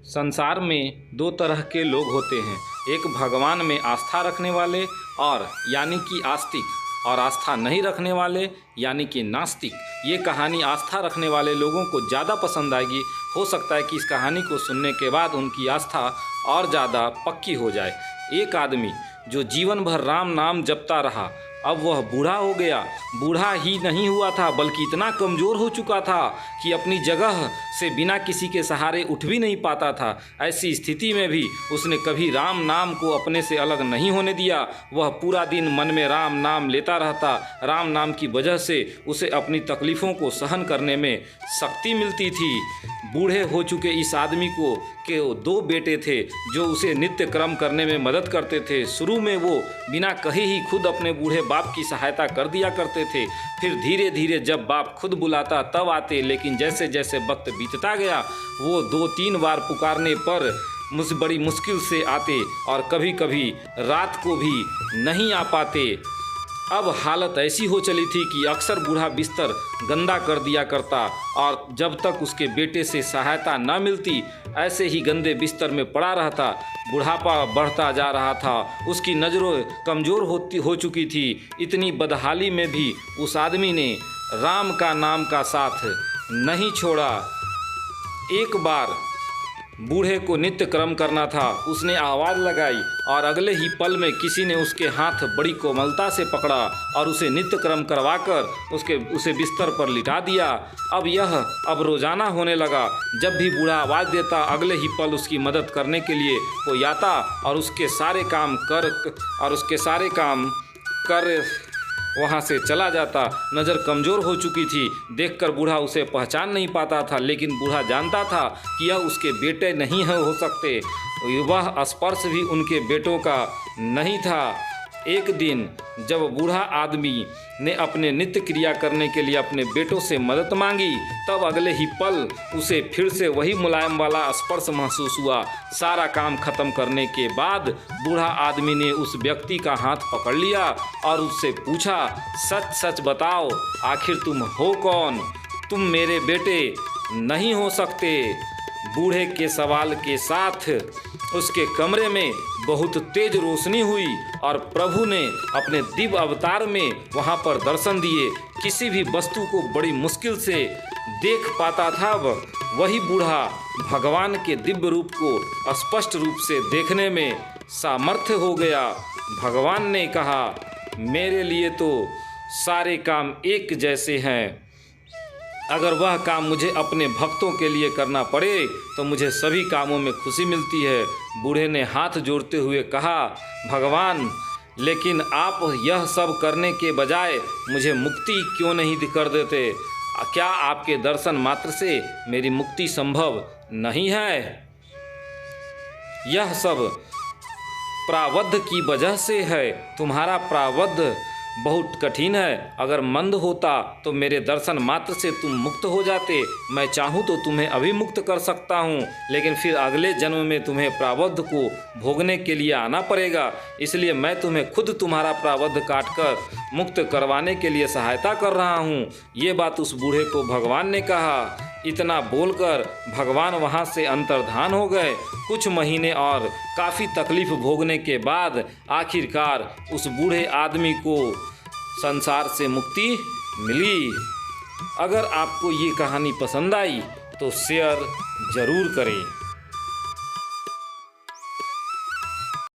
संसार में दो तरह के लोग होते हैं, एक भगवान में आस्था रखने वाले और यानी कि आस्तिक, और आस्था नहीं रखने वाले यानी कि नास्तिक। ये कहानी आस्था रखने वाले लोगों को ज़्यादा पसंद आएगी। हो सकता है कि इस कहानी को सुनने के बाद उनकी आस्था और ज़्यादा पक्की हो जाए। एक आदमी जो जीवन भर राम नाम जपता रहा, अब वह बूढ़ा हो गया। बूढ़ा ही नहीं हुआ था बल्कि इतना कमज़ोर हो चुका था कि अपनी जगह से बिना किसी के सहारे उठ भी नहीं पाता था। ऐसी स्थिति में भी उसने कभी राम नाम को अपने से अलग नहीं होने दिया। वह पूरा दिन मन में राम नाम लेता रहता। राम नाम की वजह से उसे अपनी तकलीफ़ों को सहन करने में शक्ति मिलती थी। बूढ़े हो चुके इस आदमी के दो बेटे थे जो उसे नित्य कर्म करने में मदद करते थे। शुरू में वो बिना कहे ही खुद अपने बूढ़े बाप की सहायता कर दिया करते थे। फिर धीरे धीरे जब बाप खुद बुलाता तब आते, लेकिन जैसे जैसे वक्त बीतता गया वो 2-3 बार पुकारने पर बड़ी मुश्किल से आते और कभी कभी रात को भी नहीं आ पाते। अब हालत ऐसी हो चली थी कि अक्सर बूढ़ा बिस्तर गंदा कर दिया करता और जब तक उसके बेटे से सहायता न मिलती ऐसे ही गंदे बिस्तर में पड़ा रहता। बुढ़ापा बढ़ता जा रहा था, उसकी नज़रों कमज़ोर हो चुकी थी। इतनी बदहाली में भी उस आदमी ने राम का नाम का साथ नहीं छोड़ा। एक बार बूढ़े को नित्य कर्म करना था। उसने आवाज़ लगाई और अगले ही पल में किसी ने उसके हाथ बड़ी कोमलता से पकड़ा और उसे नित्य कर्म करवाकर उसे बिस्तर पर लिटा दिया। अब रोज़ाना होने लगा। जब भी बूढ़ा आवाज़ देता अगले ही पल उसकी मदद करने के लिए कोई आता और उसके सारे काम कर वहाँ से चला जाता। नज़र कमज़ोर हो चुकी थी, देखकर बूढ़ा उसे पहचान नहीं पाता था, लेकिन बूढ़ा जानता था कि यह उसके बेटे नहीं हो सकते। वह स्पर्श भी उनके बेटों का नहीं था। एक दिन जब बूढ़ा आदमी ने अपने नित्य क्रिया करने के लिए अपने बेटों से मदद मांगी तब अगले ही पल उसे फिर से वही मुलायम वाला स्पर्श महसूस हुआ। सारा काम खत्म करने के बाद बूढ़ा आदमी ने उस व्यक्ति का हाथ पकड़ लिया और उससे पूछा, सच सच बताओ, आखिर तुम हो कौन? तुम मेरे बेटे नहीं हो सकते। बूढ़े के सवाल के साथ उसके कमरे में बहुत तेज रोशनी हुई और प्रभु ने अपने दिव्य अवतार में वहाँ पर दर्शन दिए। किसी भी वस्तु को बड़ी मुश्किल से देख पाता था वही बूढ़ा भगवान के दिव्य रूप को स्पष्ट रूप से देखने में सामर्थ्य हो गया। भगवान ने कहा, मेरे लिए तो सारे काम एक जैसे हैं। अगर वह काम मुझे अपने भक्तों के लिए करना पड़े तो मुझे सभी कामों में खुशी मिलती है। बूढ़े ने हाथ जोड़ते हुए कहा, भगवान, लेकिन आप यह सब करने के बजाय मुझे मुक्ति क्यों नहीं कर देते? क्या आपके दर्शन मात्र से मेरी मुक्ति संभव नहीं है? यह सब प्रारब्ध की वजह से है। तुम्हारा प्रारब्ध बहुत कठिन है। अगर मंद होता तो मेरे दर्शन मात्र से तुम मुक्त हो जाते। मैं चाहूँ तो तुम्हें अभी मुक्त कर सकता हूँ, लेकिन फिर अगले जन्म में तुम्हें प्रारब्ध को भोगने के लिए आना पड़ेगा। इसलिए मैं तुम्हें खुद तुम्हारा प्रारब्ध काटकर मुक्त करवाने के लिए सहायता कर रहा हूँ। ये बात उस बूढ़े को भगवान ने कहा। इतना बोलकर भगवान वहाँ से अंतर्धान हो गए। कुछ महीने और काफ़ी तकलीफ भोगने के बाद आखिरकार उस बूढ़े आदमी को संसार से मुक्ति मिली। अगर आपको ये कहानी पसंद आई तो शेयर ज़रूर करें।